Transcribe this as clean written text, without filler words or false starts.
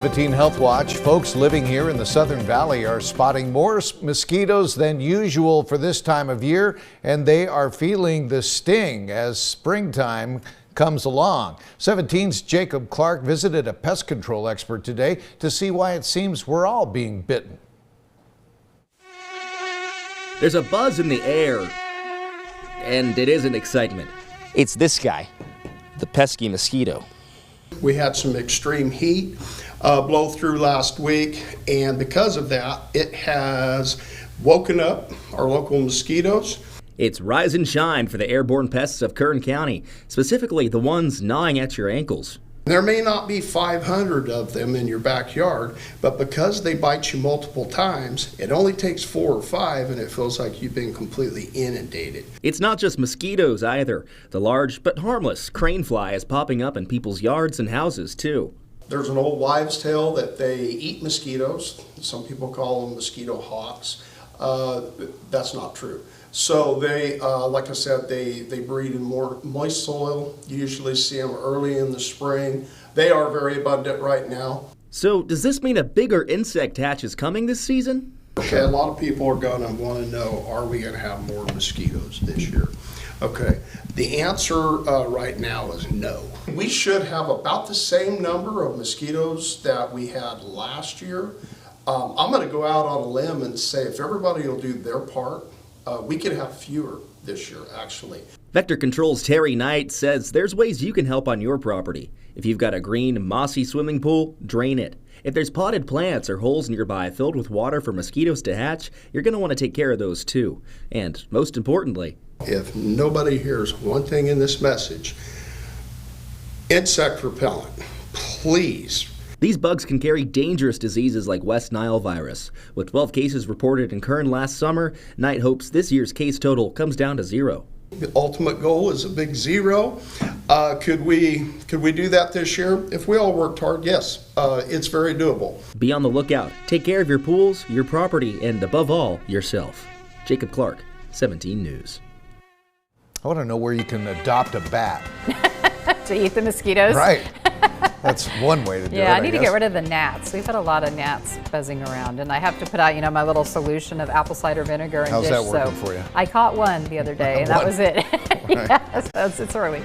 17 Health Watch. Folks living here in the Southern Valley are spotting more mosquitoes than usual for this time of year, and they are feeling the sting as springtime comes along. 17's Jacob Clark visited a pest control expert today to see why it seems we're all being bitten. There's a buzz in the air, and it isn't excitement. It's this guy, the pesky mosquito. We had some extreme heat blow through last week, and because of that, it has woken up our local mosquitoes. It's rise and shine for the airborne pests of Kern County, specifically the ones gnawing at your ankles. There may not be 500 of them in your backyard, but because they bite you multiple times, it only takes 4 or 5 and it feels like you've been completely inundated. It's not just mosquitoes either. The large but harmless crane fly is popping up in people's yards and houses too. There's an old wives' tale that they eat mosquitoes. Some people call them mosquito hawks. That's not true. So they, like I said, they breed in more moist soil. You usually see them early in the spring. They are very abundant right now. So does this mean a bigger insect hatch is coming this season? Okay, a lot of people are going to want to know, are we going to have more mosquitoes this year? Okay, the answer right now is no. We should have about the same number of mosquitoes that we had last year. I'm going to go out on a limb and say if everybody will do their part, we could have fewer this year, actually. Vector Control's Terry Knight says there's ways you can help on your property. If you've got a green, mossy swimming pool, drain it. If there's potted plants or holes nearby filled with water for mosquitoes to hatch, you're going to want to take care of those too. And most importantly, if nobody hears one thing in this message, insect repellent, please. These bugs can carry dangerous diseases like West Nile virus. With 12 cases reported in Kern last summer, Knight hopes this year's case total comes down to 0. The ultimate goal is a big 0. Could we do that this year? If we all worked hard, yes, it's very doable. Be on the lookout. Take care of your pools, your property, and above all, yourself. Jacob Clark, 17 News. I want to know where you can adopt a bat. To eat the mosquitoes? Right. That's one way to do it. Yeah, I need to get rid of the gnats. We've had a lot of gnats buzzing around, and I have to put out, my little solution of apple cider vinegar and How's dish that working so for you? I caught one the other day, and that was it. Right. Yeah, so it's early.